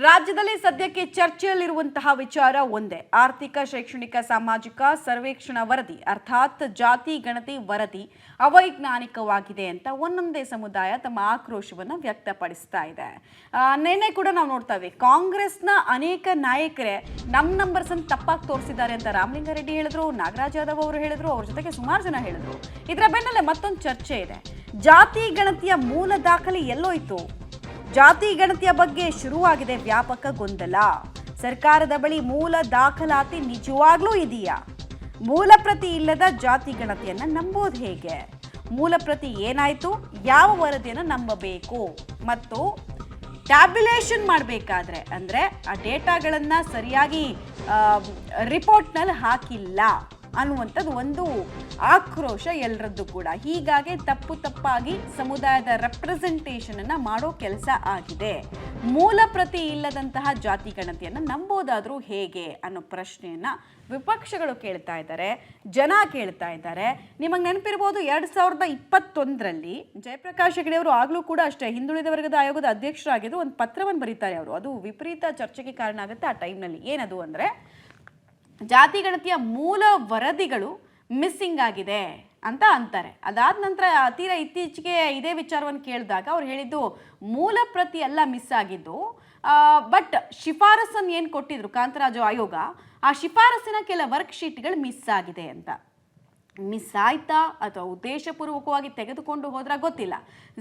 ರಾಜ್ಯದಲ್ಲಿ ಸದ್ಯಕ್ಕೆ ಚರ್ಚೆಯಲ್ಲಿರುವಂತಹ ವಿಚಾರ ಒಂದೇ. ಆರ್ಥಿಕ, ಶೈಕ್ಷಣಿಕ, ಸಾಮಾಜಿಕ ಸರ್ವೇಕ್ಷಣಾ ವರದಿ ಅರ್ಥಾತ್ ಜಾತಿ ಗಣತಿ ವರದಿ ಅವೈಜ್ಞಾನಿಕವಾಗಿದೆ ಅಂತ ಒಂದೊಂದೇ ಸಮುದಾಯ ತಮ್ಮ ಆಕ್ರೋಶವನ್ನು ವ್ಯಕ್ತಪಡಿಸ್ತಾ ಇದೆ. ನಿನ್ನೆ ಕೂಡ ನಾವು ನೋಡ್ತಾ ಇದ್ವಿ, ಕಾಂಗ್ರೆಸ್ನ ಅನೇಕ ನಾಯಕರೇ ನಮ್ಮ ನಂಬರ್ಸ್ ಅನ್ನು ತಪ್ಪಾಗಿ ತೋರಿಸಿದ್ದಾರೆ ಅಂತ ರಾಮಲಿಂಗಾರೆಡ್ಡಿ ಹೇಳಿದ್ರು, ನಾಗರಾಜ್ ಯಾದವ್ ಅವರು ಹೇಳಿದ್ರು, ಅವ್ರ ಜೊತೆಗೆ ಸುಮಾರು ಜನ ಹೇಳಿದ್ರು. ಇದರ ಬೆನ್ನಲ್ಲೇ ಮತ್ತೊಂದು ಚರ್ಚೆ ಇದೆ. ಜಾತಿ ಗಣತಿಯ ಮೂಲ ದಾಖಲೆ ಎಲ್ಲೋಯ್ತು? ಜಾತಿ ಗಣತಿಯ ಬಗ್ಗೆ ಶುರುವಾಗಿದೆ ವ್ಯಾಪಕ ಗೊಂದಲ. ಸರ್ಕಾರದ ಬಳಿ ಮೂಲ ದಾಖಲಾತಿ ನಿಜವಾಗ್ಲೂ ಇದೆಯಾ? ಮೂಲ ಪ್ರತಿ ಇಲ್ಲದ ಜಾತಿ ಗಣತಿಯನ್ನ ನಂಬೋದು ಹೇಗೆ? ಮೂಲ ಪ್ರತಿ ಏನಾಯ್ತು? ಯಾವ ವರದಿಯನ್ನು ನಂಬಬೇಕು? ಮತ್ತು ಟ್ಯಾಬ್ಯುಲೇಷನ್ ಮಾಡಬೇಕಾದ್ರೆ ಅಂದ್ರೆ ಆ ಡೇಟಾಗಳನ್ನ ಸರಿಯಾಗಿ ರಿಪೋರ್ಟ್ನಲ್ಲಿ ಹಾಕಿಲ್ಲ ಅನ್ನುವಂಥದ್ದು ಒಂದು ಆಕ್ರೋಶ ಎಲ್ಲರದ್ದು ಕೂಡ. ಹೀಗಾಗಿ ತಪ್ಪಾಗಿ ಸಮುದಾಯದ ರೆಪ್ರೆಸೆಂಟೇಷನ್ ಅನ್ನ ಮಾಡೋ ಕೆಲಸ ಆಗಿದೆ. ಮೂಲ ಪ್ರತಿ ಇಲ್ಲದಂತಹ ಜಾತಿ ಗಣತಿಯನ್ನು ನಂಬೋದಾದ್ರೂ ಹೇಗೆ ಅನ್ನೋ ಪ್ರಶ್ನೆಯನ್ನ ವಿಪಕ್ಷಗಳು ಕೇಳ್ತಾ ಇದ್ದಾರೆ, ಜನ ಕೇಳ್ತಾ ಇದ್ದಾರೆ. ನಿಮಗೆ ನೆನಪಿರ್ಬೋದು, 2021ರಲ್ಲಿ ಜಯಪ್ರಕಾಶ್ ಹೆಗಡೆ ಅವರು ಆಗ್ಲೂ ಕೂಡ ಅಷ್ಟೇ ಹಿಂದುಳಿದ ವರ್ಗದ ಆಯೋಗದ ಅಧ್ಯಕ್ಷರಾಗಿದ್ದು ಒಂದು ಪತ್ರವನ್ನು ಬರೀತಾರೆ ಅವರು. ಅದು ವಿಪರೀತ ಚರ್ಚೆಗೆ ಕಾರಣ ಆಗುತ್ತೆ ಆ ಟೈಮ್ನಲ್ಲಿ. ಏನದು ಅಂದರೆ, ಜಾತಿ ಗಣತಿಯ ಮೂಲ ವರದಿಗಳು ಮಿಸ್ಸಿಂಗ್ ಆಗಿದೆ ಅಂತ ಅಂತಾರೆ. ಅದಾದ ನಂತರ ತೀರಾ ಇತ್ತೀಚೆಗೆ ಇದೇ ವಿಚಾರವನ್ನು ಕೇಳಿದಾಗ ಅವ್ರು ಹೇಳಿದ್ದು ಮೂಲ ಪ್ರತಿ ಎಲ್ಲ ಮಿಸ್ ಆಗಿದ್ದು, ಬಟ್ ಶಿಫಾರಸನ್ನು ಏನು ಕೊಟ್ಟಿದ್ರು ಕಾಂತರಾಜು ಆಯೋಗ, ಆ ಶಿಫಾರಸಿನ ಕೆಲ ವರ್ಕ್ಶೀಟ್ಗಳು ಮಿಸ್ ಆಗಿದೆ ಅಂತ. ಮಿಸ್ ಆಯ್ತಾ ಅಥವಾ ಉದ್ದೇಶಪೂರ್ವಕವಾಗಿ ತೆಗೆದುಕೊಂಡು ಹೋದ್ರ ಗೊತ್ತಿಲ್ಲ.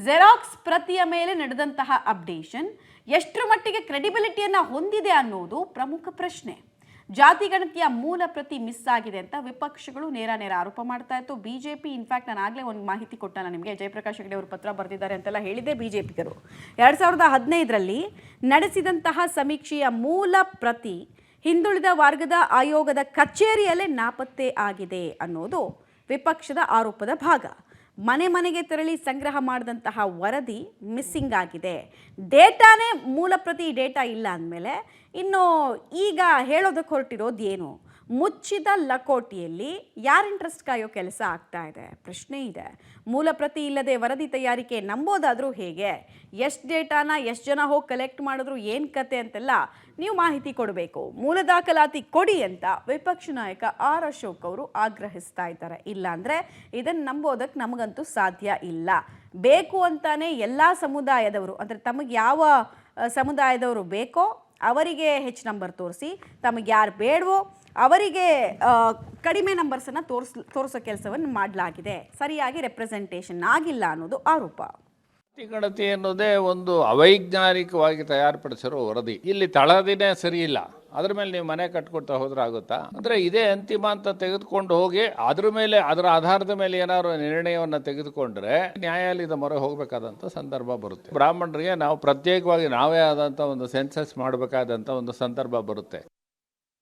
ಜೆರಾಕ್ಸ್ ಪ್ರತಿಯ ಮೇಲೆ ನಡೆದಂತಹ ಅಪ್ಡೇಷನ್ ಎಷ್ಟರ ಮಟ್ಟಿಗೆ ಕ್ರೆಡಿಬಿಲಿಟಿಯನ್ನು ಹೊಂದಿದೆ ಅನ್ನೋದು ಪ್ರಮುಖ ಪ್ರಶ್ನೆ. ಜಾತಿ ಗಣತಿಯ ಮೂಲ ಪ್ರತಿ ಮಿಸ್ ಆಗಿದೆ ಅಂತ ವಿಪಕ್ಷಗಳು ನೇರ ಆರೋಪ ಮಾಡ್ತಾ ಇತ್ತು. ಬಿಜೆಪಿ ಇನ್ಫ್ಯಾಕ್ಟ್ ನಾನು ಆಗಲೇ ಒಂದು ಮಾಹಿತಿ ಕೊಟ್ಟ ನಿಮಗೆ, ಜಯಪ್ರಕಾಶ್ ಹೆಗಡೆ ಅವರು ಪತ್ರ ಬರೆದಿದ್ದಾರೆ ಅಂತೆಲ್ಲ ಹೇಳಿದೆ ಬಿಜೆಪಿಗರು. 2015ರಲ್ಲಿ ನಡೆಸಿದಂತಹ ಸಮೀಕ್ಷೆಯ ಮೂಲ ಪ್ರತಿ ಹಿಂದುಳಿದ ವರ್ಗದ ಆಯೋಗದ ಕಚೇರಿಯಲ್ಲೇ ನಾಪತ್ತೆ ಆಗಿದೆ ಅನ್ನೋದು ವಿಪಕ್ಷದ ಆರೋಪದ ಭಾಗ. ಮನೆ ಮನೆಗೆ ತೆರಳಿ ಸಂಗ್ರಹ ಮಾಡಿದಂತಹ ವರದಿ ಮಿಸ್ಸಿಂಗ್ ಆಗಿದೆ. ಡೇಟಾನೇ ಮೂಲ ಪ್ರತಿ ಡೇಟಾ ಇಲ್ಲ ಅಂದಮೇಲೆ ಇನ್ನು ಈಗ ಹೇಳೋದಕ್ಕೆ ಹೊರಟಿರೋದು ಏನು? ಮುಚ್ಚಿದ ಲಕೋಟಿಯಲ್ಲಿ ಯಾರು ಇಂಟ್ರೆಸ್ಟ್ ಕಾಯೋ ಕೆಲಸ ಆಗ್ತಾ ಇದೆ? ಪ್ರಶ್ನೆ ಇದೆ. ಮೂಲ ಪ್ರತಿ ಇಲ್ಲದೆ ವರದಿ ತಯಾರಿಕೆ ನಂಬೋದಾದರೂ ಹೇಗೆ? ಎಷ್ಟು ಡೇಟಾನ ಎಷ್ಟು ಜನ ಹೋಗಿ ಕಲೆಕ್ಟ್ ಮಾಡಿದ್ರು, ಏನು ಕತೆ ಅಂತೆಲ್ಲ ನೀವು ಮಾಹಿತಿ ಕೊಡಬೇಕು. ಮೂಲ ದಾಖಲಾತಿ ಕೊಡಿ ಅಂತ ವಿಪಕ್ಷ ನಾಯಕ ಆರ್ ಅಶೋಕ್ ಅವರು ಆಗ್ರಹಿಸ್ತಾ ಇದ್ದಾರೆ. ಇಲ್ಲಾಂದರೆ ಇದನ್ನು ನಂಬೋದಕ್ಕೆ ನಮಗಂತೂ ಸಾಧ್ಯ ಇಲ್ಲ. ಬೇಕು ಅಂತಾನೆ ಎಲ್ಲ ಸಮುದಾಯದವರು, ಅಂದರೆ ತಮಗೆ ಯಾವ ಸಮುದಾಯದವರು ಬೇಕೋ ಅವರಿಗೆ ಹೆಚ್ಚು ನಂಬರ್ ತೋರಿಸಿ, ತಮಗೆ ಯಾರು ಬೇಡವೋ ಅವರಿಗೆ ಕಡಿಮೆ ನಂಬರ್ಸನ್ನು ತೋರಿಸೋ ಕೆಲಸವನ್ನು ಮಾಡಲಾಗಿದೆ. ಸರಿಯಾಗಿ ರೆಪ್ರೆಸೆಂಟೇಷನ್ ಆಗಿಲ್ಲ ಅನ್ನೋದು ಆರೋಪ. ಜಾತಿ ಗಣತಿ ಅನ್ನೋದೇ ಒಂದು ಅವೈಜ್ಞಾನಿಕವಾಗಿ ತಯಾರುಪಡಿಸಿರೋ ವರದಿ. ಇಲ್ಲಿ ತಳದಿನೇ ಸರಿ ಇಲ್ಲ, ಅದ್ರ ಮೇಲೆ ನೀವು ಮನೆ ಕಟ್ಕೊಳ್ತಾ ಹೋದ್ರೆ ಆಗುತ್ತಾ? ಅಂದರೆ ಇದೇ ಅಂತಿಮ ಅಂತ ತೆಗೆದುಕೊಂಡು ಹೋಗಿ ಅದರ ಆಧಾರದ ಮೇಲೆ ಏನಾದ್ರು ನಿರ್ಣಯವನ್ನು ತೆಗೆದುಕೊಂಡ್ರೆ ನ್ಯಾಯಾಲಯದ ಮೊರೆ ಹೋಗಬೇಕಾದಂಥ ಸಂದರ್ಭ ಬರುತ್ತೆ. ಬ್ರಾಹ್ಮಣರಿಗೆ ನಾವು ಪ್ರತ್ಯೇಕವಾಗಿ ನಾವೇ ಆದಂಥ ಒಂದು ಸೆನ್ಸಸ್ ಮಾಡಬೇಕಾದಂಥ ಒಂದು ಸಂದರ್ಭ ಬರುತ್ತೆ.